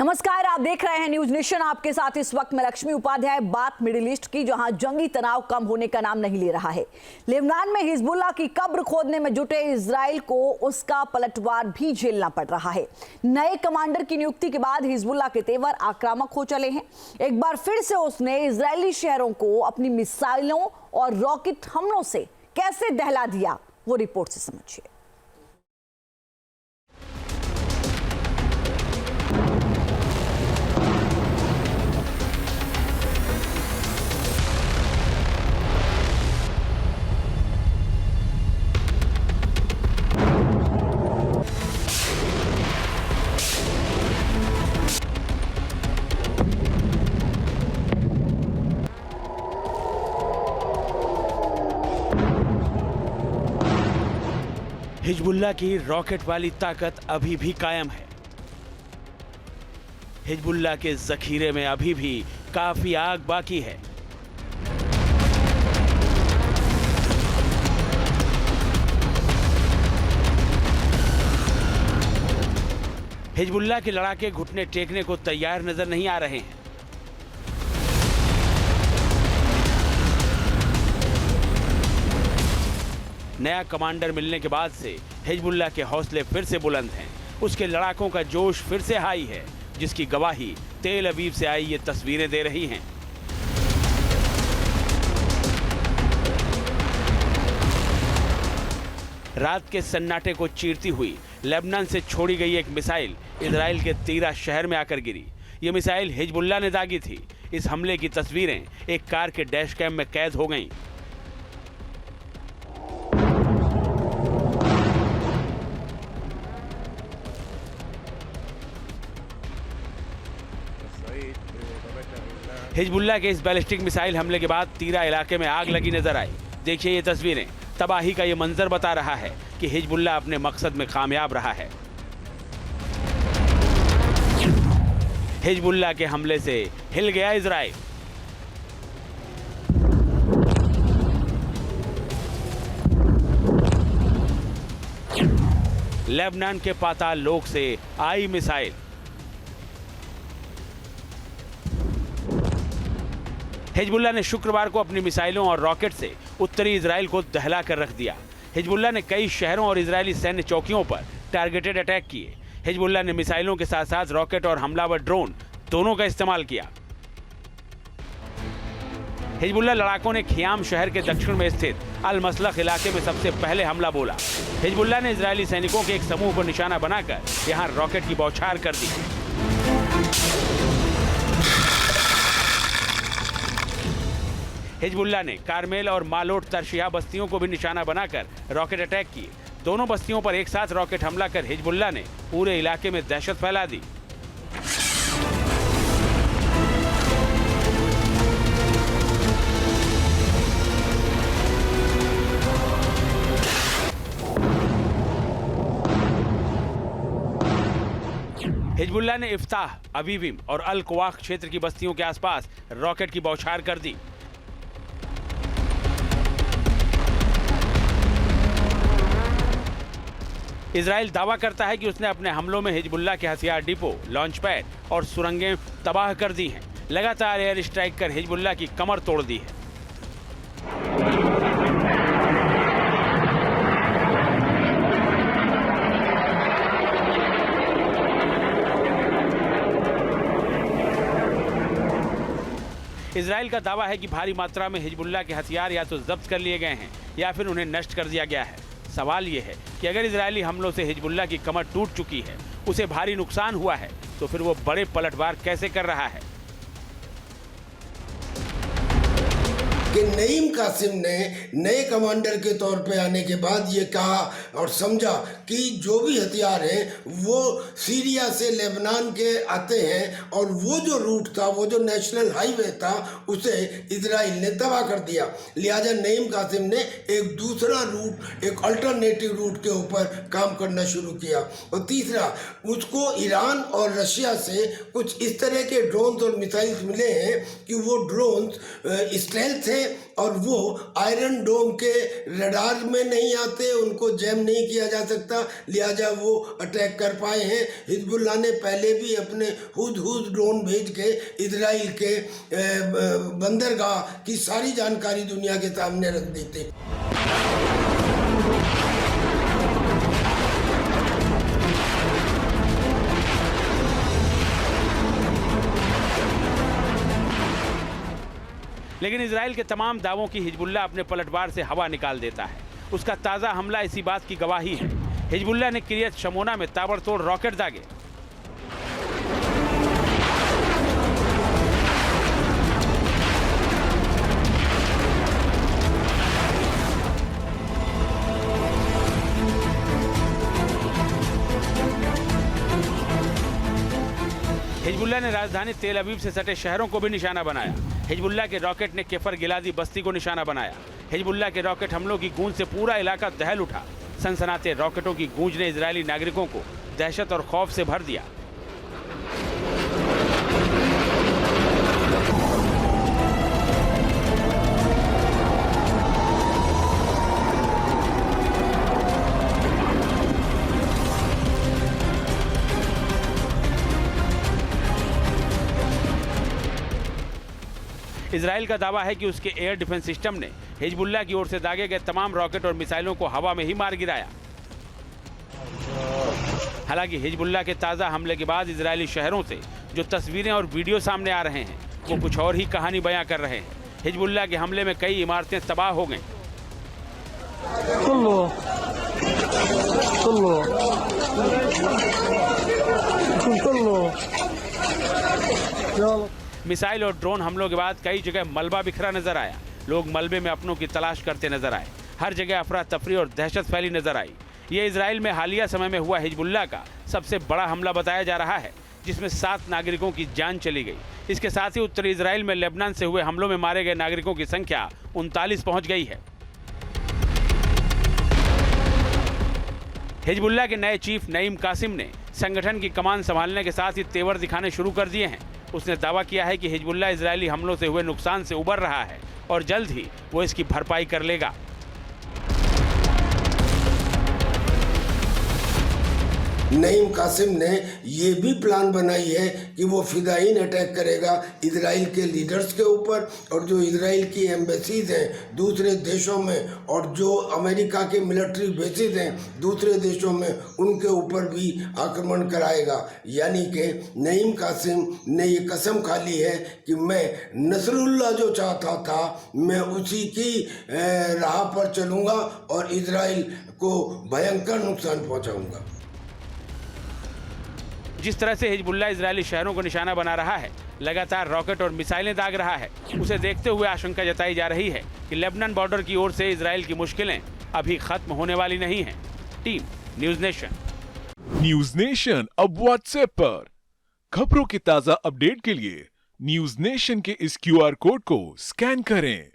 नमस्कार, आप देख रहे हैं न्यूज नेशन। आपके साथ इस वक्त मैं लक्ष्मी उपाध्याय। बात मिडिल ईस्ट की, जहां जंगी तनाव कम होने का नाम नहीं ले रहा है। लेबनान में हिजबुल्लाह की कब्र खोदने में जुटे इजराइल को उसका पलटवार भी झेलना पड़ रहा है। नए कमांडर की नियुक्ति के बाद हिजबुल्लाह के तेवर आक्रामक हो चले हैं। एक बार फिर से उसने इजरायली शहरों को अपनी मिसाइलों और रॉकेट हमलों से कैसे दहला दिया, वो रिपोर्ट से समझिए। हिजबुल्लाह की रॉकेट वाली ताकत अभी भी कायम है। हिजबुल्लाह के जखीरे में अभी भी काफी आग बाकी है। हिजबुल्लाह के लड़ाके घुटने टेकने को तैयार नजर नहीं आ रहे हैं। नया कमांडर मिलने के बाद से हिजबुल्लाह के हौसले फिर से बुलंद हैं। उसके लड़ाकों का जोश फिर से हाई है, जिसकी गवाही तेल अवीव से आई ये तस्वीरें दे रही हैं। रात के सन्नाटे को चीरती हुई लेबनान से छोड़ी गई एक मिसाइल इजराइल के तीरा शहर में आकर गिरी। ये मिसाइल हिजबुल्लाह ने दागी थी। इस हमले की तस्वीरें एक कार के डैश कैम में कैद हो गईं। हिजबुल्लाह के इस बैलिस्टिक मिसाइल हमले के बाद तीरा इलाके में आग लगी नजर आई। देखिए ये तस्वीरें, तबाही का ये मंजर बता रहा है कि हिजबुल्लाह अपने मकसद में कामयाब रहा है। हिजबुल्लाह के हमले से हिल गया इजराइल। लेबनान के पाताल लोक से आई मिसाइल। हिजबुल्लाह ने शुक्रवार को अपनी मिसाइलों और रॉकेट से उत्तरी इजराइल को दहला कर रख दिया। हिजबुल्लाह ने कई शहरों और इजरायली सैन्य चौकियों पर टारगेटेड अटैक किए। हिजबुल्लाह ने मिसाइलों के साथ साथ रॉकेट और हमलावर ड्रोन दोनों का इस्तेमाल किया। हिजबुल्लाह लड़ाकों ने खियाम शहर के दक्षिण में स्थित अल मसलख इलाके में सबसे पहले हमला बोला। हिजबुल्लाह ने इजरायली सैनिकों के एक समूह को निशाना बनाकर यहां रॉकेट की बौछार कर दी। हिजबुल्लाह ने कारमेल और मालोट तरशिया बस्तियों को भी निशाना बनाकर रॉकेट अटैक किए। दोनों बस्तियों पर एक साथ रॉकेट हमला कर हिजबुल्लाह ने पूरे इलाके में दहशत फैला दी। हिजबुल्लाह ने इफ्ताह, अबीविम और अल क्वाख क्षेत्र की बस्तियों के आसपास रॉकेट की बौछार कर दी। इजराइल दावा करता है कि उसने अपने हमलों में हिजबुल्लाह के हथियार डिपो, लॉन्च पैड और सुरंगें तबाह कर दी हैं। लगातार एयर स्ट्राइक कर हिजबुल्लाह की कमर तोड़ दी है। इजराइल का दावा है कि भारी मात्रा में हिजबुल्लाह के हथियार या तो जब्त कर लिए गए हैं या फिर उन्हें नष्ट कर दिया गया है। सवाल यह है कि अगर इजरायली हमलों से हिजबुल्लाह की कमर टूट चुकी है, उसे भारी नुकसान हुआ है, तो फिर वो बड़े पलटवार कैसे कर रहा है? कि नईम कासिम ने नए कमांडर के तौर पे आने के बाद ये कहा और समझा कि जो भी हथियार हैं वो सीरिया से लेबनान के आते हैं, और वो जो रूट था, वो जो नेशनल हाईवे था, उसे इजराइल ने तबाह कर दिया। लिहाजा नईम कासिम ने एक दूसरा रूट, एक अल्टरनेटिव रूट के ऊपर काम करना शुरू किया। और तीसरा, उसको ईरान और रशिया से कुछ इस तरह के ड्रोन्स और मिसाइल्स मिले हैं कि वो ड्रोन्स स्टेल्थ हैं और वो आयरन डोम के रडार में नहीं आते, उनको जैम नहीं किया जा सकता, लिहाजा वो अटैक कर पाए हैं। हिजबुल्लाह ने पहले भी अपने हुद ड्रोन भेज के इजराइल के बंदरगाह की सारी जानकारी दुनिया के सामने रख दी थी। लेकिन इजराइल के तमाम दावों की हिजबुल्लाह अपने पलटवार से हवा निकाल देता है। उसका ताज़ा हमला इसी बात की गवाही है। हिजबुल्लाह ने किरियत शमोना में ताबड़तोड़ रॉकेट दागे। हिजबुल्लाह ने राजधानी तेल अवीव से सटे शहरों को भी निशाना बनाया। हिजबुल्लाह के रॉकेट ने केफर गिलादी बस्ती को निशाना बनाया। हिजबुल्लाह के रॉकेट हमलों की गूंज से पूरा इलाका दहल उठा। सनसनाते रॉकेटों की गूंज ने इजरायली नागरिकों को दहशत और खौफ से भर दिया। इजराइल का दावा है कि उसके एयर डिफेंस सिस्टम ने हिजबुल्लाह की ओर से दागे गए तमाम रॉकेट और मिसाइलों को हवा में ही मार गिराया। हालांकि हिजबुल्लाह के ताज़ा हमले के बाद इजरायली शहरों से जो तस्वीरें और वीडियो सामने आ रहे हैं वो कुछ और ही कहानी बयां कर रहे हैं। हिजबुल्लाह के हमले में कई इमारतें तबाह हो गईं। मिसाइल और ड्रोन हमलों के बाद कई जगह मलबा बिखरा नजर आया। लोग मलबे में अपनों की तलाश करते नजर आए। हर जगह अफरा तफरी और दहशत फैली नजर आई। ये इजराइल में हालिया समय में हुआ हिजबुल्लाह का सबसे बड़ा हमला बताया जा रहा है, जिसमें 7 नागरिकों की जान चली गई। इसके साथ ही उत्तरी इजराइल में लेबनान से हुए हमलों में मारे गए नागरिकों की संख्या 39 पहुंच गई है। हिजबुल्लाह के नए चीफ नईम कासिम ने संगठन की कमान संभालने के साथ ही तेवर दिखाने शुरू कर दिए हैं। उसने दावा किया है कि हिजबुल्लाह इजरायली हमलों से हुए नुकसान से उबर रहा है और जल्द ही वो इसकी भरपाई कर लेगा। नईम कासिम ने ये भी प्लान बनाई है कि वो फिदायीन अटैक करेगा इजराइल के लीडर्स के ऊपर, और जो इजराइल की एम्बेसीज हैं दूसरे देशों में और जो अमेरिका के मिलिट्री बेसिस हैं दूसरे देशों में, उनके ऊपर भी आक्रमण कराएगा। यानी कि नईम कासिम ने ये कसम खा ली है कि मैं नसरुल्लाह जो चाहता था मैं उसी की राह पर चलूँगा और इजराइल को भयंकर नुकसान पहुँचाऊँगा। जिस तरह से हिजबुल्लाह इजरायली शहरों को निशाना बना रहा है, लगातार रॉकेट और मिसाइलें दाग रहा है, उसे देखते हुए आशंका जताई जा रही है कि लेबनान बॉर्डर की ओर से इजराइल की मुश्किलें अभी खत्म होने वाली नहीं हैं। Team news nation. News nation अब व्हाट्सएप पर खबरों की ताजा अपडेट के लिए न्यूज नेशन के इस QR कोड को स्कैन करें।